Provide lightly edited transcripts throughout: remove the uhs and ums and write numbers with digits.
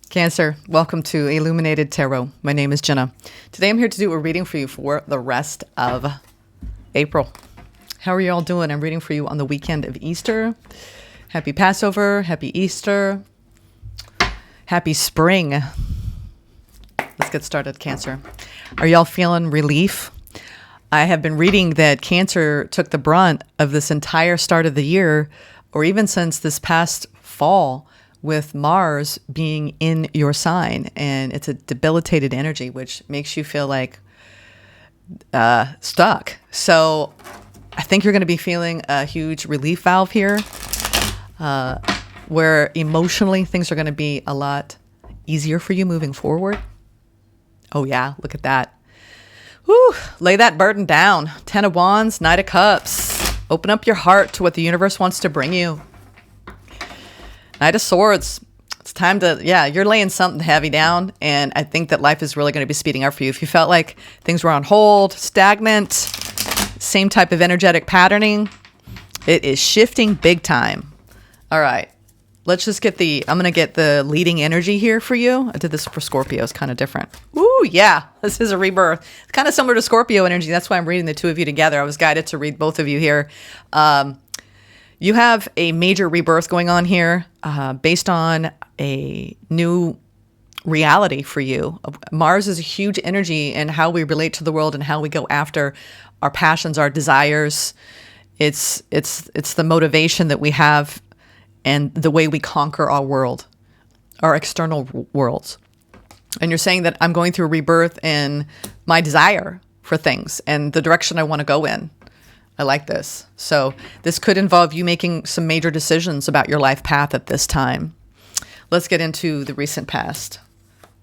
Cancer, welcome to Illuminated Tarot. My name is Jenna. Today I'm here to do a reading for you for the rest of April. How are you all doing? I'm reading for you on the weekend of Easter. Happy Passover, happy Easter, happy spring. Let's get started, Cancer. Are y'all feeling relief? I have been reading that Cancer took the brunt of this entire start of the year, or even since this past fall, with Mars being in your sign, and it's a debilitated energy, which makes you feel like stuck. So I think you're going to be feeling a huge relief valve here, where emotionally things are going to be a lot easier for you moving forward. Oh yeah, look at that. Whew, lay that burden down. 10 of Wands, Knight of Cups. Open up your heart to what the universe wants to bring you. Knight of Swords. It's time to, you're laying something heavy down, and I think that life is really going to be speeding up for you. If you felt like things were on hold, stagnant, same type of energetic patterning, it is shifting big time. All right. Let's just get I'm going to get the leading energy here for you. I did this for Scorpio. It's kind of different. Ooh, yeah. This is a rebirth. It's kind of similar to Scorpio energy. That's why I'm reading the two of you together. I was guided to read both of you here. You have a major rebirth going on here based on a new reality for you. Mars is a huge energy in how we relate to the world and how we go after our passions, our desires. It's the motivation that we have and the way we conquer our world, our external worlds. And you're saying that I'm going through a rebirth in my desire for things and the direction I want to go in. I like this. So this could involve you making some major decisions about your life path at this time. Let's get into the recent past.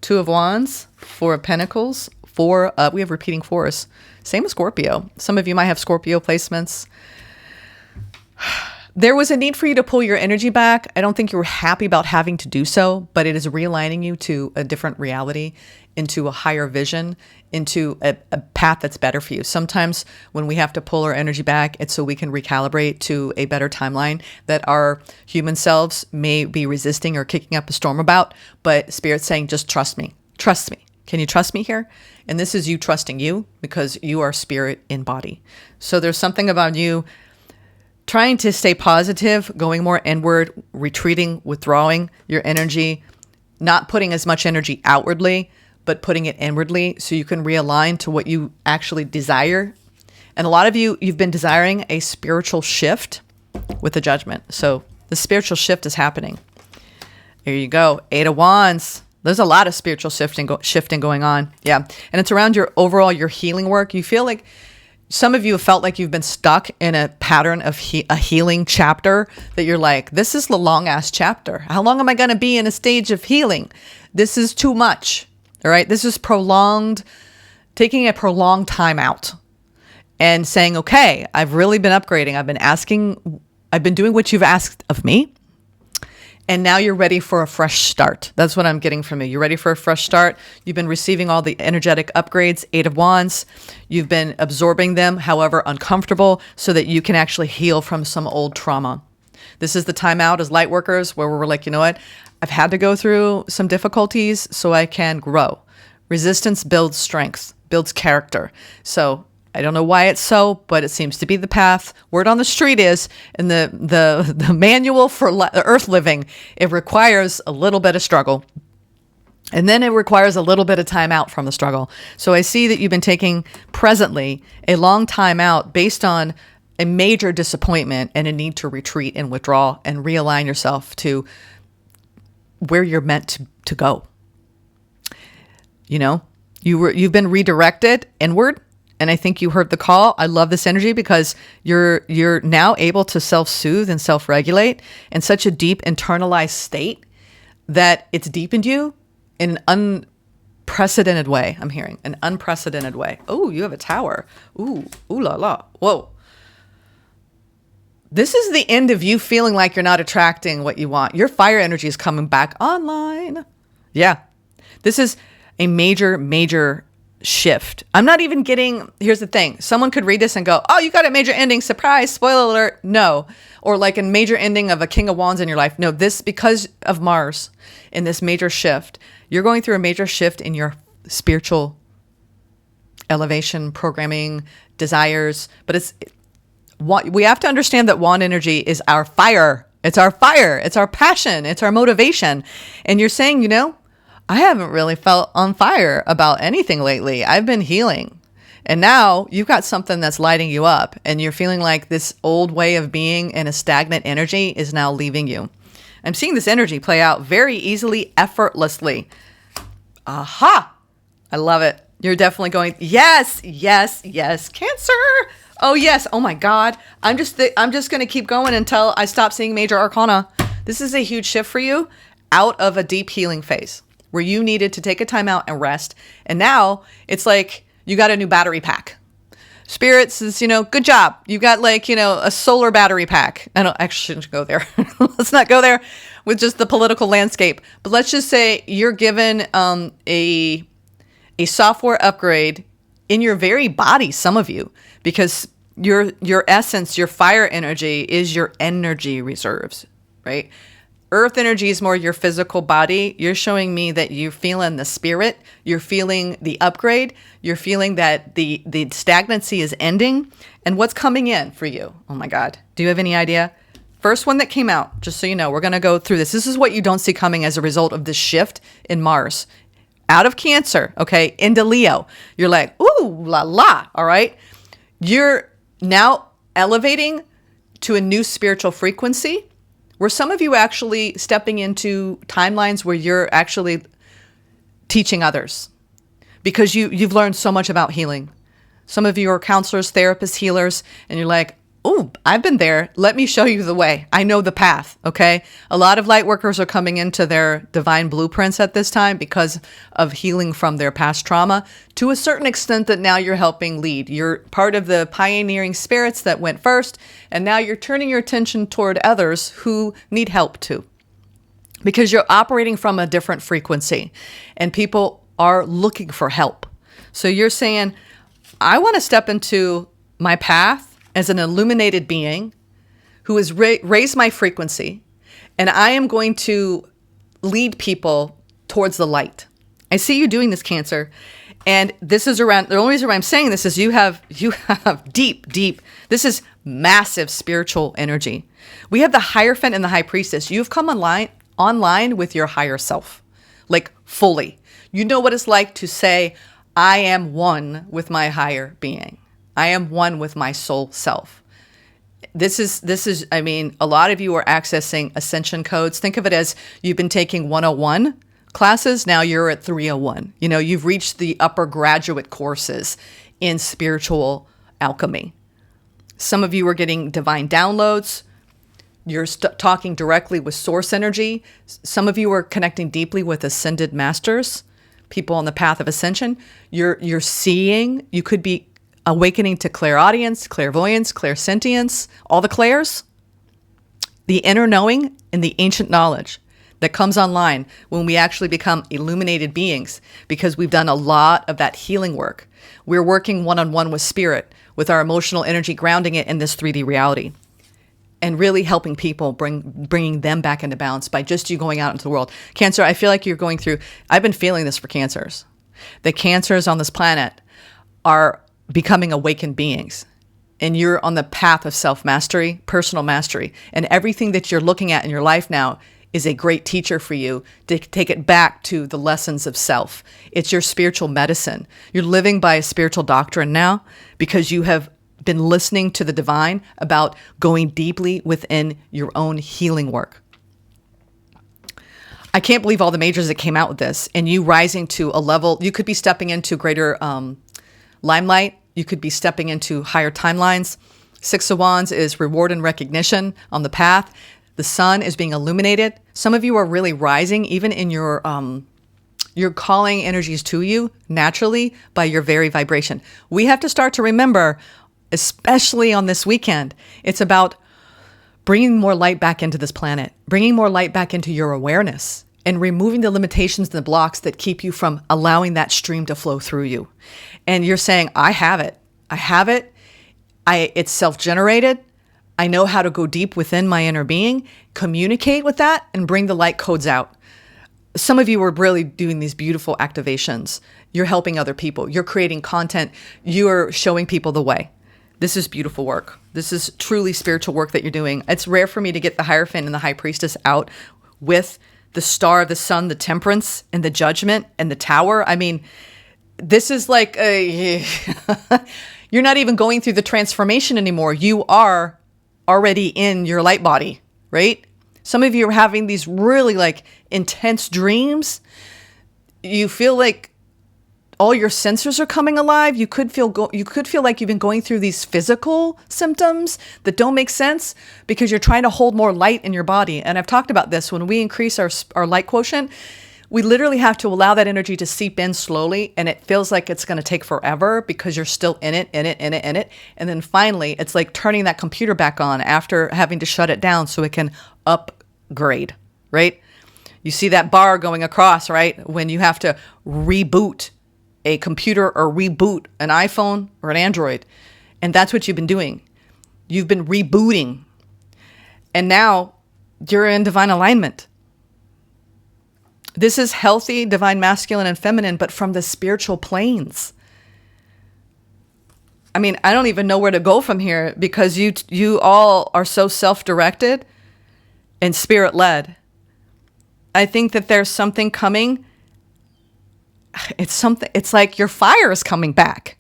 2 of Wands, 4 of Pentacles, we have repeating 4s. Same as Scorpio. Some of you might have Scorpio placements. There was a need for you to pull your energy back. I don't think you were happy about having to do so, but it is realigning you to a different reality, into a higher vision, into a path that's better for you. Sometimes when we have to pull our energy back, it's so we can recalibrate to a better timeline that our human selves may be resisting or kicking up a storm about, but Spirit's saying, just trust me. Trust me. Can you trust me here? And this is you trusting you because you are spirit in body. So there's something about you trying to stay positive, going more inward, retreating, withdrawing your energy, not putting as much energy outwardly, but putting it inwardly so you can realign to what you actually desire. And a lot of you've been desiring a spiritual shift with the Judgment. So the spiritual shift is happening. There you go. 8 of Wands. There's a lot of spiritual shifting going on. Yeah. And it's around your healing work. You feel like some of you have felt like you've been stuck in a pattern of a healing chapter that you're like, this is the long ass chapter. How long am I going to be in a stage of healing? This is too much. All right. This is taking a prolonged time out and saying, okay, I've really been upgrading. I've been doing what you've asked of me. And now you're ready for a fresh start. That's what I'm getting from you. You're ready for a fresh start. You've been receiving all the energetic upgrades, 8 of Wands. You've been absorbing them, however uncomfortable, so that you can actually heal from some old trauma. This is the time out as light workers where we're like, you know what? I've had to go through some difficulties so I can grow. Resistance builds strength, builds character. So I don't know why it's so, but it seems to be the path. Word on the street is, in the manual for earth living, it requires a little bit of struggle. And then it requires a little bit of time out from the struggle. So I see that you've been taking presently a long time out based on a major disappointment and a need to retreat and withdraw and realign yourself to where you're meant to go. You know, you've been redirected inward. And I think you heard the call. I love this energy because you're now able to self-soothe and self-regulate in such a deep internalized state that it's deepened you in an unprecedented way. I'm hearing an unprecedented way. Oh, you have a Tower. Ooh la la. Whoa. This is the end of you feeling like you're not attracting what you want. Your fire energy is coming back online. Yeah. This is a major shift. I'm not even getting, here's the thing. Someone could read this and go, oh, you got a major ending, surprise, spoiler alert. No. Or like a major ending of a King of Wands in your life. No, this, because of Mars in this major shift, you're going through a major shift in your spiritual elevation, programming, desires. But we have to understand that wand energy is our fire. It's our fire. It's our passion. It's our motivation. And you're saying, you know, I haven't really felt on fire about anything lately. I've been healing. And now you've got something that's lighting you up and you're feeling like this old way of being and a stagnant energy is now leaving you. I'm seeing this energy play out very easily, effortlessly. Aha! I love it. You're definitely going, yes, yes, yes, Cancer. Oh, yes. Oh, my God. I'm just going to keep going until I stop seeing major arcana. This is a huge shift for you out of a deep healing phase where you needed to take a time out and rest. And now it's like you got a new battery pack. Spirit says, you know, good job. You got like, you know, a solar battery pack. I don't actually shouldn't go there. Let's not go there with just the political landscape. But let's just say you're given a software upgrade in your very body, some of you, because your essence, your fire energy is your energy reserves, right? Earth energy is more your physical body. You're showing me that you're feeling the spirit. You're feeling the upgrade. You're feeling that the stagnancy is ending. And what's coming in for you? Oh my God. Do you have any idea? First one that came out, just so you know, we're going to go through this. This is what you don't see coming as a result of this shift in Mars. Out of Cancer, okay, into Leo. You're like, ooh, la la, all right? You're now elevating to a new spiritual frequency where some of you actually stepping into timelines where you're actually teaching others because you've learned so much about healing. Some of you are counselors, therapists, healers, and you're like, oh, I've been there. Let me show you the way. I know the path, okay? A lot of light workers are coming into their divine blueprints at this time because of healing from their past trauma to a certain extent that now you're helping lead. You're part of the pioneering spirits that went first, and now you're turning your attention toward others who need help too because you're operating from a different frequency and people are looking for help. So you're saying, I want to step into my path as an illuminated being who has raised my frequency, and I am going to lead people towards the light. I see you doing this, Cancer. And this is around, the only reason why I'm saying this is you have deep, this is massive spiritual energy. We have the Hierophant and the High Priestess. You've come online with your higher self, like fully. You know what it's like to say, I am one with my higher being. I am one with my soul self. This is, I mean, a lot of you are accessing ascension codes. Think of it as you've been taking 101 classes. Now you're at 301. You know, you've reached the upper graduate courses in spiritual alchemy. Some of you are getting divine downloads. You're talking directly with source energy. Some of you are connecting deeply with ascended masters, people on the path of ascension. You're seeing, you could be awakening to clairaudience, clairvoyance, clairsentience, all the clairs, the inner knowing and the ancient knowledge that comes online when we actually become illuminated beings because we've done a lot of that healing work. We're working one-on-one with spirit, with our emotional energy, grounding it in this 3D reality and really helping people, bringing them back into balance by just you going out into the world. Cancer, I feel like you're going through, I've been feeling this for Cancers. The Cancers on this planet are becoming awakened beings. And you're on the path of self-mastery, personal mastery. And everything that you're looking at in your life now is a great teacher for you to take it back to the lessons of self. It's your spiritual medicine. You're living by a spiritual doctrine now because you have been listening to the divine about going deeply within your own healing work. I can't believe all the majors that came out with this and you rising to a level, you could be stepping into greater limelight. You could be stepping into higher timelines. 6 of Wands is reward and recognition on the path. The sun is being illuminated. Some of you are really rising even in your calling energies to you naturally by your very vibration. We have to start to remember, especially on this weekend, it's about bringing more light back into this planet, bringing more light back into your awareness and removing the limitations and the blocks that keep you from allowing that stream to flow through you. And you're saying, I have it. I have it. It's self-generated. I know how to go deep within my inner being, communicate with that, and bring the light codes out. Some of you are really doing these beautiful activations. You're helping other people. You're creating content. You're showing people the way. This is beautiful work. This is truly spiritual work that you're doing. It's rare for me to get the Hierophant and the High Priestess out with the Star of the Sun, the Temperance, and the Judgment, and the Tower. I mean, this is like you're not even going through the transformation anymore. You are already in your light body, right? Some of you are having these really like intense dreams. You feel like all your senses are coming alive. You could feel like you've been going through these physical symptoms that don't make sense because you're trying to hold more light in your body. And I've talked about this. When we increase our light quotient, we literally have to allow that energy to seep in slowly, and it feels like it's going to take forever because you're still in it. And then finally, it's like turning that computer back on after having to shut it down so it can upgrade, right? You see that bar going across, right? When you have to reboot a computer or reboot an iPhone or an Android. And that's what you've been doing. You've been rebooting. And now you're in divine alignment. This is healthy, divine masculine and feminine, but from the spiritual planes. I mean, I don't even know where to go from here because you all are so self-directed and spirit-led. I think that there's something coming. It's like your fire is coming back.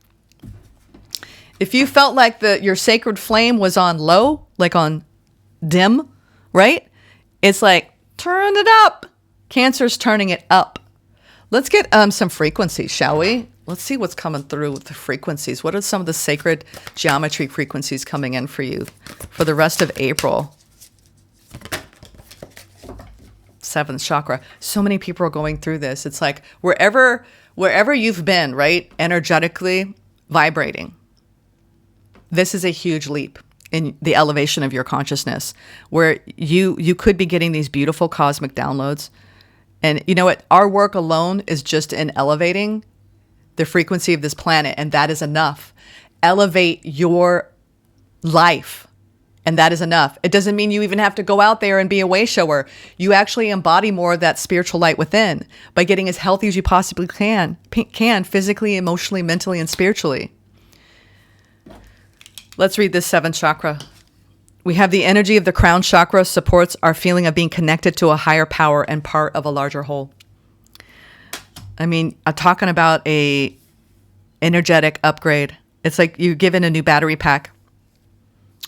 If you felt like your sacred flame was on low, like on dim, right? It's like, turn it up. Cancer's turning it up. Let's get some frequencies, shall we? Let's see what's coming through with the frequencies. What are some of the sacred geometry frequencies coming in for you for the rest of April? 7th chakra. So many people are going through this. It's like wherever you've been, right? Energetically vibrating. This is a huge leap in the elevation of your consciousness where you could be getting these beautiful cosmic downloads. And you know what? Our work alone is just in elevating the frequency of this planet. And that is enough. Elevate your life. And that is enough. It doesn't mean you even have to go out there and be a way shower. You actually embody more of that spiritual light within by getting as healthy as you possibly can physically, emotionally, mentally, and spiritually. Let's read this 7th chakra. We have the energy of the crown chakra supports our feeling of being connected to a higher power and part of a larger whole. I mean, I'm talking about a energetic upgrade. It's like you're given a new battery pack.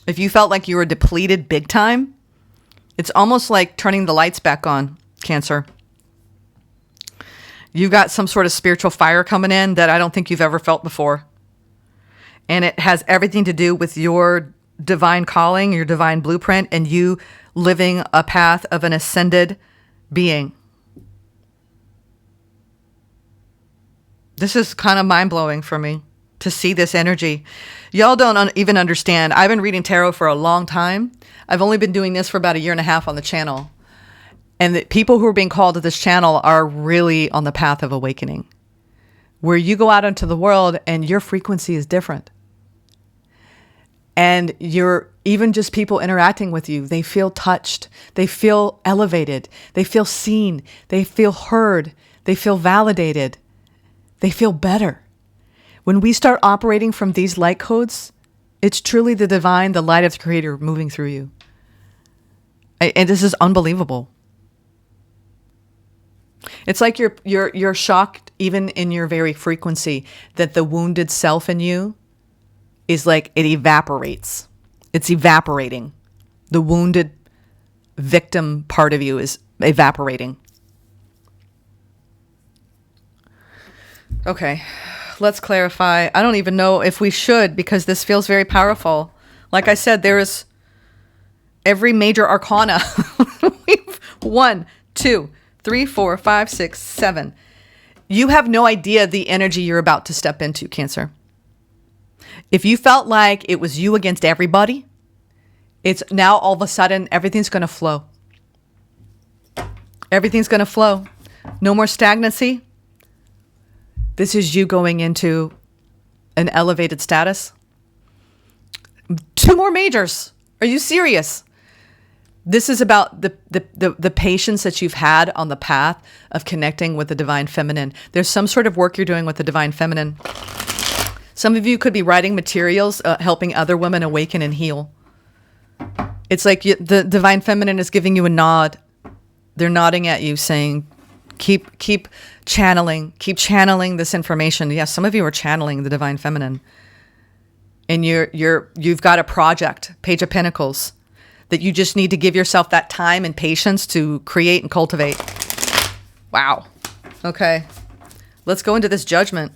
If you felt like you were depleted big time, it's almost like turning the lights back on, Cancer. You've got some sort of spiritual fire coming in that I don't think you've ever felt before. And it has everything to do with your divine calling, your divine blueprint, and you living a path of an ascended being. This is kind of mind-blowing for me to see this energy. Y'all don't even understand. I've been reading tarot for a long time. I've only been doing this for about 1.5 years on the channel. And the people who are being called to this channel are really on the path of awakening, where you go out into the world and your frequency is different. And you're even just people interacting with you, they feel touched, they feel elevated, they feel seen, they feel heard, they feel validated, they feel better. When we start operating from these light codes, it's truly the divine, the light of the creator moving through you. And this is unbelievable. It's like you're shocked even in your very frequency that the wounded self in you is like it evaporates. It's evaporating. The wounded victim part of you is evaporating. Okay, let's clarify. I don't even know if we should because this feels very powerful. Like I said, there is every major arcana. We've 1, 2, 3, 4, 5, 6, 7. You have no idea the energy you're about to step into, Cancer. If you felt like it was you against everybody, it's now all of a sudden everything's going to flow. Everything's going to flow. No more stagnancy. This is you going into an elevated status. 2 more majors. Are you serious? This is about the patience that you've had on the path of connecting with the divine feminine. There's some sort of work you're doing with the divine feminine. Some of you could be writing materials, helping other women awaken and heal. It's like the divine feminine is giving you a nod. They're nodding at you saying, keep channeling this information. Yes, some of you are channeling the divine feminine. And you've got a project, Page of Pentacles, that you just need to give yourself that time and patience to create and cultivate. Wow. Okay. Let's go into this judgment.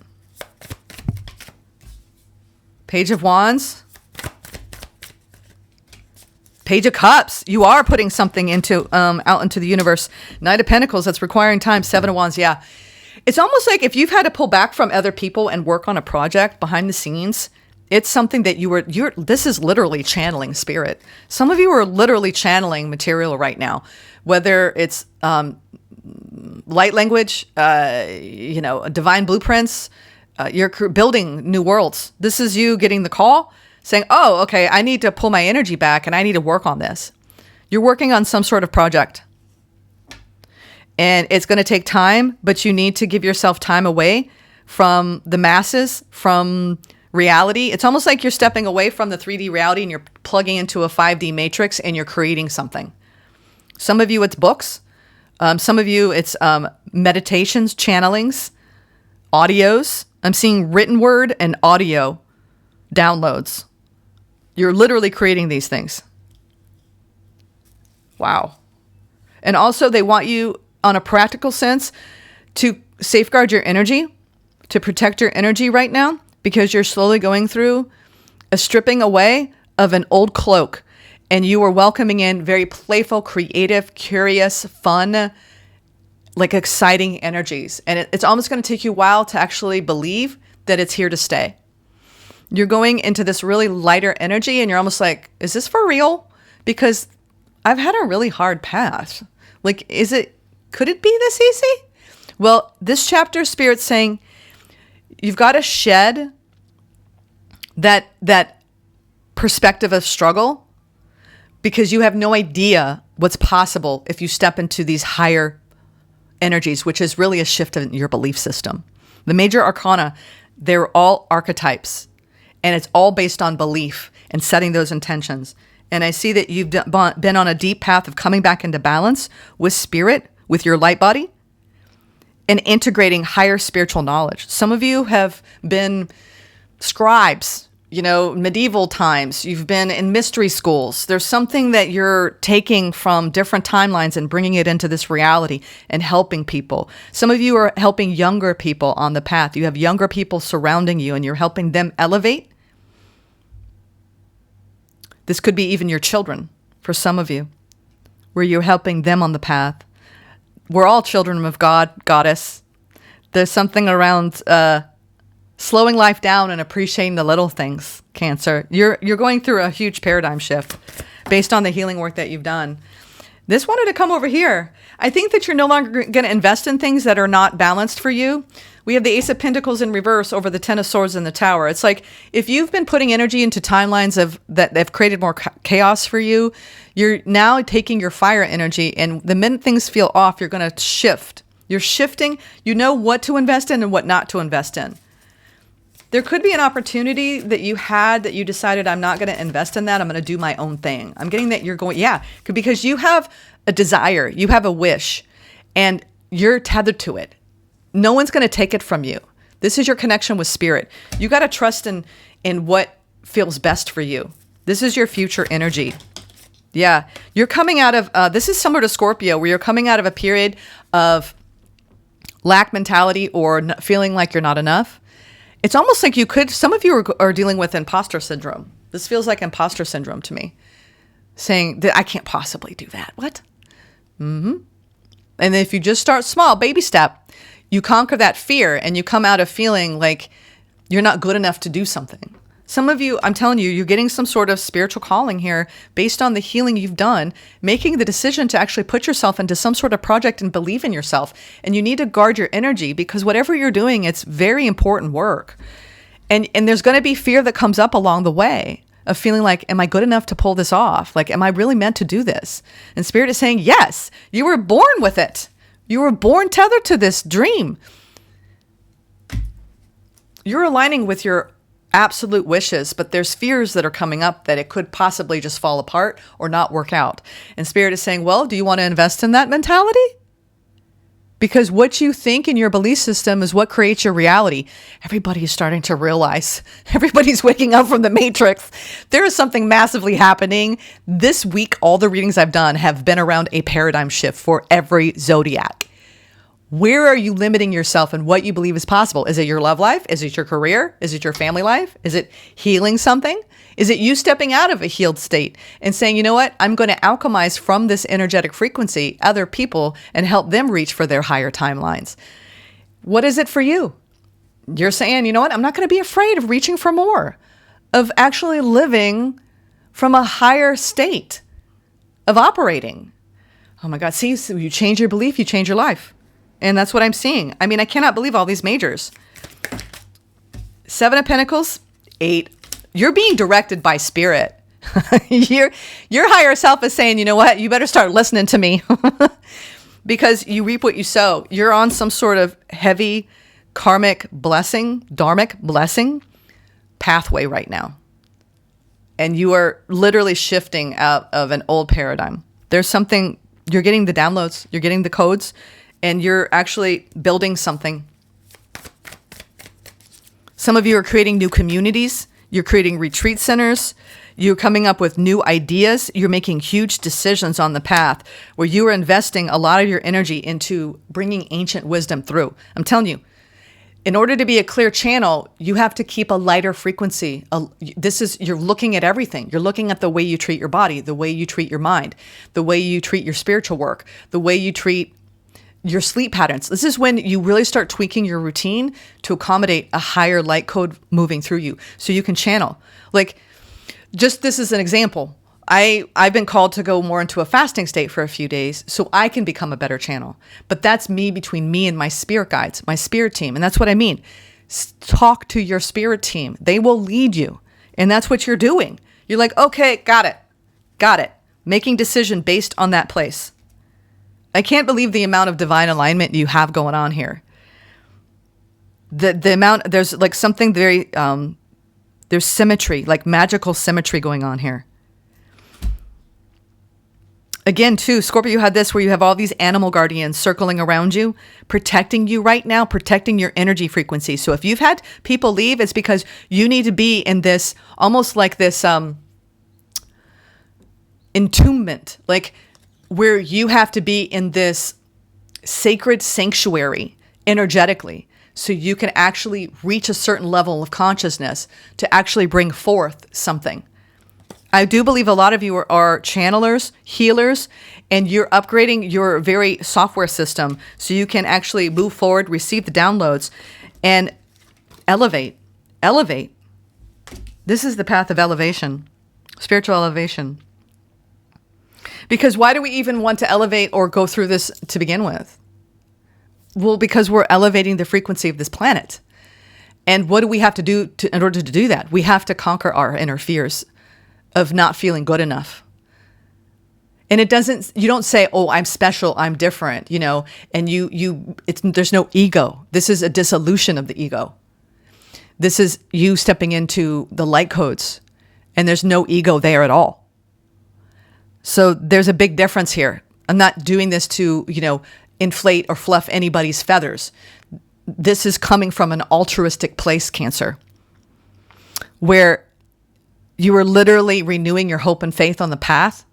Page of Wands. Page of Cups. You are putting something into out into the universe. Knight of Pentacles. That's requiring time. 7 of Wands. Yeah. It's almost like if you've had to pull back from other people and work on a project behind the scenes, it's something that this is literally channeling spirit. Some of you are literally channeling material right now, whether it's light language, divine blueprints, you're building new worlds. This is you getting the call saying, oh, okay, I need to pull my energy back and I need to work on this. You're working on some sort of project. And it's going to take time, but you need to give yourself time away from the masses, from reality. It's almost like you're stepping away from the 3D reality and you're plugging into a 5D matrix and you're creating something. Some of you, it's books. Some of you, it's meditations, channelings, audios. I'm seeing written word and audio downloads. You're literally creating these things. Wow. And also they want you, on a practical sense, to safeguard your energy, to protect your energy right now, because you're slowly going through a stripping away of an old cloak, and you are welcoming in very playful, creative, curious, fun, like exciting energies. And it's almost going to take you a while to actually believe that it's here to stay. You're going into this really lighter energy and you're almost like, is this for real? Because I've had a really hard path. Like, could it be this easy? Well, this chapter, Spirit's saying, you've got to shed that perspective of struggle, because you have no idea what's possible if you step into these higher energies, which is really a shift in your belief system. The major arcana, they're all archetypes, and it's all based on belief and setting those intentions. And I see that you've been on a deep path of coming back into balance with spirit, with your light body, and integrating higher spiritual knowledge. Some of you have been scribes, medieval times. You've been in mystery schools. There's something that you're taking from different timelines and bringing it into this reality and helping people. Some of you are helping younger people on the path. You have younger people surrounding you and you're helping them elevate. This could be even your children for some of you, where you're helping them on the path. We're all children of God, Goddess. There's something around slowing life down and appreciating the little things, Cancer. You're going through a huge paradigm shift based on the healing work that you've done. This wanted to come over here. I think that you're no longer going to invest in things that are not balanced for you. We have the Ace of Pentacles in reverse over the Ten of Swords in the Tower. It's like if you've been putting energy into timelines that have created more chaos for you, you're now taking your fire energy, and the minute things feel off, you're going to shift. You're shifting. You know what to invest in and what not to invest in. There could be an opportunity that you had that you decided, I'm not going to invest in that. I'm going to do my own thing. I'm getting that you're going, because you have a desire, you have a wish, and you're tethered to it. No one's going to take it from you. This is your connection with spirit. You got to trust in what feels best for you. This is your future energy. Yeah. You're coming out of, this is similar to Scorpio, where you're coming out of a period of lack mentality or feeling like you're not enough. It's almost like some of you are dealing with imposter syndrome. This feels like imposter syndrome to me. Saying that I can't possibly do that. What? Mm-hmm. And if you just start small, baby step, you conquer that fear and you come out of feeling like you're not good enough to do something. Some of you, I'm telling you, you're getting some sort of spiritual calling here based on the healing you've done, making the decision to actually put yourself into some sort of project and believe in yourself. And you need to guard your energy because whatever you're doing, it's very important work. And there's going to be fear that comes up along the way of feeling like, am I good enough to pull this off? Like, am I really meant to do this? And Spirit is saying, yes, you were born with it. You were born tethered to this dream. You're aligning with your absolute wishes, but there's fears that are coming up that it could possibly just fall apart or not work out. And Spirit is saying, well, do you want to invest in that mentality? Because what you think in your belief system is what creates your reality. Everybody is starting to realize, everybody's waking up from the matrix. There is something massively happening. This week, all the readings I've done have been around a paradigm shift for every zodiac. Where are you limiting yourself and what you believe is possible? Is it your love life? Is it your career? Is it your family life? Is it healing something? Is it you stepping out of a healed state and saying, you know what, I'm going to alchemize from this energetic frequency other people and help them reach for their higher timelines? What is it for you? You're saying, you know what, I'm not going to be afraid of reaching for more, of actually living from a higher state of operating. Oh my God, see, so you change your belief, you change your life. And that's what I'm seeing. I mean, I cannot believe all these majors. 7 of Pentacles, 8. You're being directed by Spirit. Your higher self is saying, you know what? You better start listening to me. Because you reap what you sow. You're on some sort of heavy karmic blessing, Dharmic blessing pathway right now. And you are literally shifting out of an old paradigm. There's something, you're getting the downloads, you're getting the codes, and you're actually building something. Some of you are creating new communities. You're creating retreat centers. You're coming up with new ideas. You're making huge decisions on the path where you are investing a lot of your energy into bringing ancient wisdom through. I'm telling you, in order to be a clear channel, you have to keep a lighter frequency. You're looking at everything. You're looking at the way you treat your body, the way you treat your mind, the way you treat your spiritual work, the way you treat your sleep patterns. This is when you really start tweaking your routine to accommodate a higher light code moving through you so you can channel. Like, just this is an example. I've been called to go more into a fasting state for a few days so I can become a better channel. But that's me between me and my spirit guides, my spirit team. And that's what I mean. Talk to your spirit team. They will lead you. And that's what you're doing. You're like, okay, got it. Making decision based on that place. I can't believe the amount of divine alignment you have going on here. The amount, there's like something very, there's symmetry, like magical symmetry going on here. Again, too, Scorpio, you had this where you have all these animal guardians circling around you, protecting you right now, protecting your energy frequency. So if you've had people leave, it's because you need to be in this, almost like this entombment, like where you have to be in this sacred sanctuary energetically so you can actually reach a certain level of consciousness to actually bring forth something. I do believe a lot of you are channelers, healers, and you're upgrading your very software system so you can actually move forward, receive the downloads, and elevate. Elevate. This is the path of elevation, spiritual elevation. Because why do we even want to elevate or go through this to begin with? Well, because we're elevating the frequency of this planet. And what do we have to do in order to do that? We have to conquer our inner fears of not feeling good enough. And you don't say, oh, I'm special, I'm different, and there's no ego. This is a dissolution of the ego. This is you stepping into the light codes, and there's no ego there at all. So there's a big difference here. I'm not doing this to, inflate or fluff anybody's feathers. This is coming from an altruistic place, Cancer, where you are literally renewing your hope and faith on the path,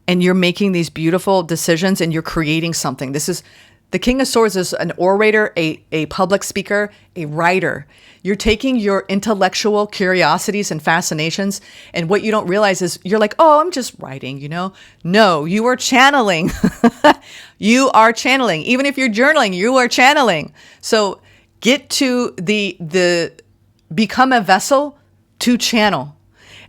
and you're making these beautiful decisions, and you're creating something. This is the King of Swords is an orator, a public speaker, a writer. You're taking your intellectual curiosities and fascinations, and what you don't realize is you're like, oh, I'm just writing, No, you are channeling. You are channeling. Even if you're journaling, you are channeling. So get to become a vessel to channel.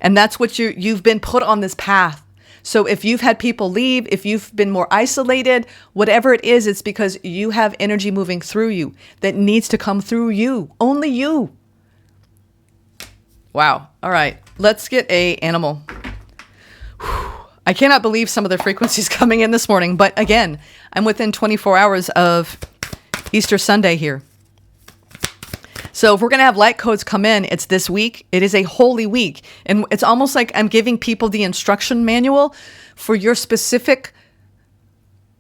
And that's what you've been put on this path. So if you've had people leave, if you've been more isolated, whatever it is, it's because you have energy moving through you that needs to come through you. Only you. Wow. All right. Let's get a animal. Whew. I cannot believe some of the frequencies coming in this morning. But again, I'm within 24 hours of Easter Sunday here. So if we're going to have light codes come in, it's this week. It is a holy week. And it's almost like I'm giving people the instruction manual for your specific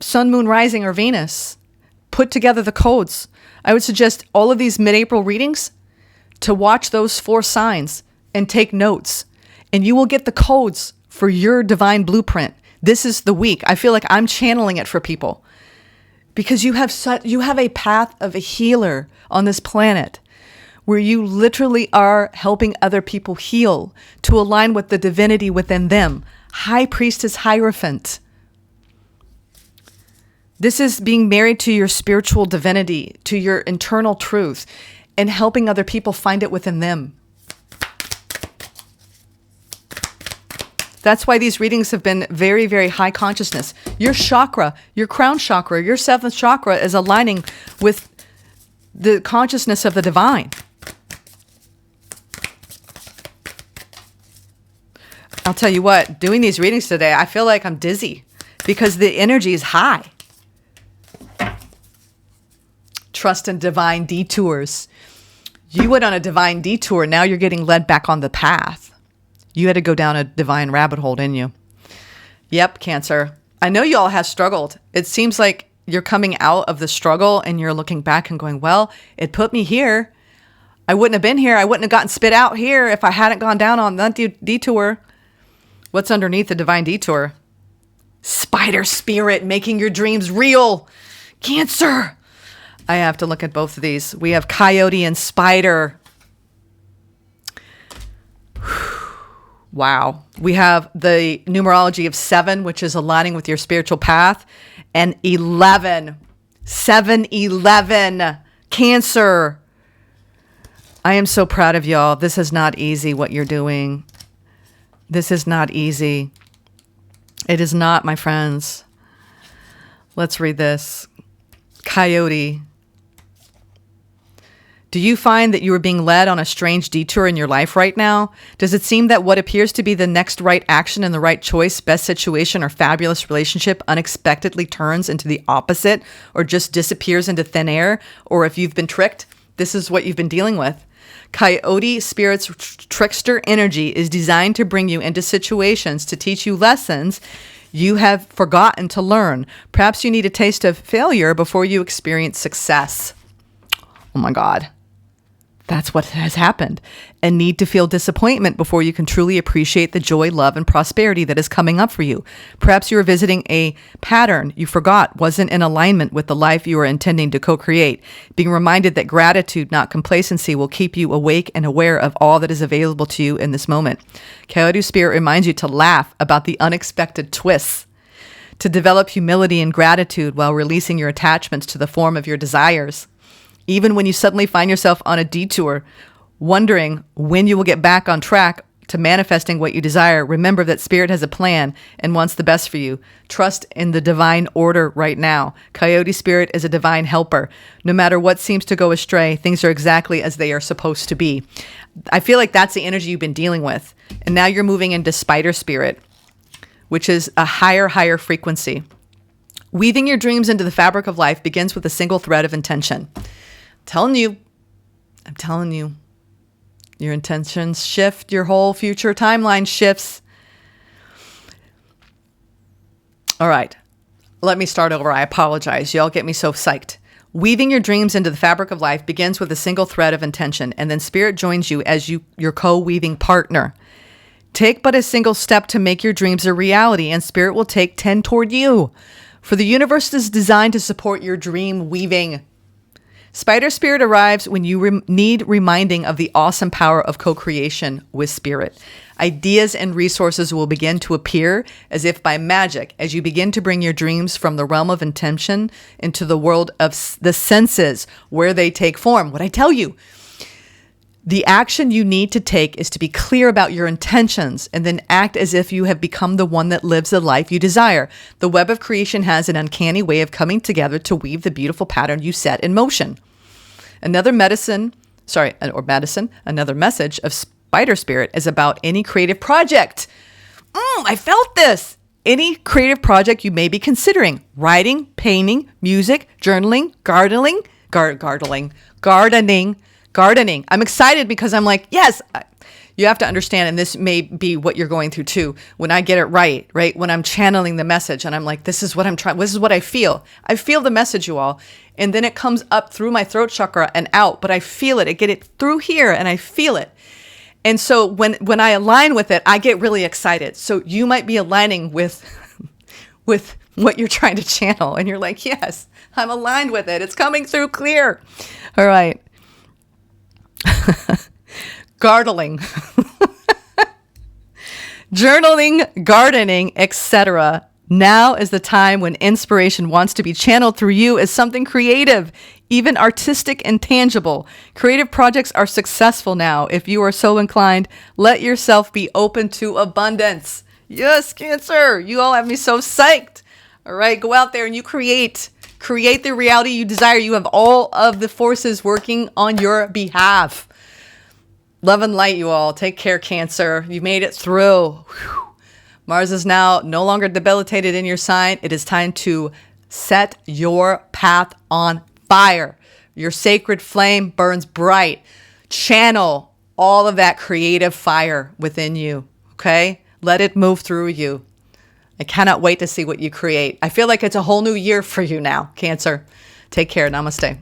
sun, moon, rising, or Venus. Put together the codes. I would suggest all of these mid-April readings to watch those 4 signs and take notes. And you will get the codes for your divine blueprint. This is the week. I feel like I'm channeling it for people. Because you have a path of a healer on this planet, where you literally are helping other people heal to align with the divinity within them. High Priestess Hierophant. This is being married to your spiritual divinity, to your internal truth, and helping other people find it within them. That's why these readings have been very, very high consciousness. Your chakra, your crown chakra, your 7th chakra is aligning with the consciousness of the divine. I'll tell you what, doing these readings today, I feel like I'm dizzy because the energy is high. Trust in divine detours. You went on a divine detour. Now you're getting led back on the path. You had to go down a divine rabbit hole, didn't you? Yep, Cancer. I know you all have struggled. It seems like you're coming out of the struggle and you're looking back and going, well, it put me here. I wouldn't have been here. I wouldn't have gotten spit out here if I hadn't gone down on that detour. What's underneath the divine detour? Spider spirit making your dreams real. Cancer. I have to look at both of these. We have Coyote and Spider. Wow. We have the numerology of 7, which is aligning with your spiritual path, and 11. 7-11. Cancer. I am so proud of y'all. This is not easy what you're doing. This is not easy. It is not, my friends. Let's read this. Coyote. Do you find that you are being led on a strange detour in your life right now? Does it seem that what appears to be the next right action and the right choice, best situation, or fabulous relationship unexpectedly turns into the opposite or just disappears into thin air? Or if you've been tricked, this is what you've been dealing with. Coyote Spirit's trickster energy is designed to bring you into situations to teach you lessons you have forgotten to learn. Perhaps you need a taste of failure before you experience success. Oh my God. That's what has happened. And need to feel disappointment before you can truly appreciate the joy, love, and prosperity that is coming up for you. Perhaps you are visiting a pattern you forgot wasn't in alignment with the life you are intending to co-create. Being reminded that gratitude, not complacency, will keep you awake and aware of all that is available to you in this moment. Coyote Spirit reminds you to laugh about the unexpected twists, to develop humility and gratitude while releasing your attachments to the form of your desires. Even when you suddenly find yourself on a detour, wondering when you will get back on track to manifesting what you desire, remember that Spirit has a plan and wants the best for you. Trust in the divine order right now. Coyote Spirit is a divine helper. No matter what seems to go astray, things are exactly as they are supposed to be. I feel like that's the energy you've been dealing with. And now you're moving into Spider Spirit, which is a higher frequency. Weaving your dreams into the fabric of life begins with a single thread of intention. I'm telling you, your intentions shift, your whole future timeline shifts. All right, let me start over. I apologize. Y'all get me so psyched. Weaving your dreams into the fabric of life begins with a single thread of intention, and then Spirit joins you as your co-weaving partner. Take but a single step to make your dreams a reality, and Spirit will take 10 toward you. For the universe is designed to support your dream weaving. Spider Spirit arrives when you need reminding of the awesome power of co-creation with Spirit. Ideas and resources will begin to appear as if by magic as you begin to bring your dreams from the realm of intention into the world of the senses where they take form. What I tell you, The action you need to take is to be clear about your intentions and then act as if you have become the one that lives the life you desire. The web of creation has an uncanny way of coming together to weave the beautiful pattern you set in motion. Another message of Spider Spirit is about any creative project. I felt this. Any creative project you may be considering: writing, painting, music, journaling, gardening. I'm excited because I'm like, yes, you have to understand, and this may be what you're going through too. When I get it right? When I'm channeling the message and I'm like, this is what I'm trying, this is what I feel. I feel the message, you all. And then it comes up through my throat chakra and out, but I feel it. I get it through here and I feel it. And so when I align with it, I get really excited. So you might be aligning with what you're trying to channel. And you're like, yes, I'm aligned with it. It's coming through clear. All right. Gardening, journaling, gardening, etc. Now is the time when inspiration wants to be channeled through you as something creative, even artistic and tangible. Creative projects are successful now. If you are so inclined, let yourself be open to abundance. Yes, Cancer, you all have me so psyched. All right, go out there and you create the reality you desire. You have all of the forces working on your behalf. Love and light, you all. Take care, Cancer. You made it through. Whew. Mars is now no longer debilitated in your sign. It is time to set your path on fire. Your sacred flame burns bright. Channel all of that creative fire within you, okay? Let it move through you. I cannot wait to see what you create. I feel like it's a whole new year for you now, Cancer. Take care. Namaste.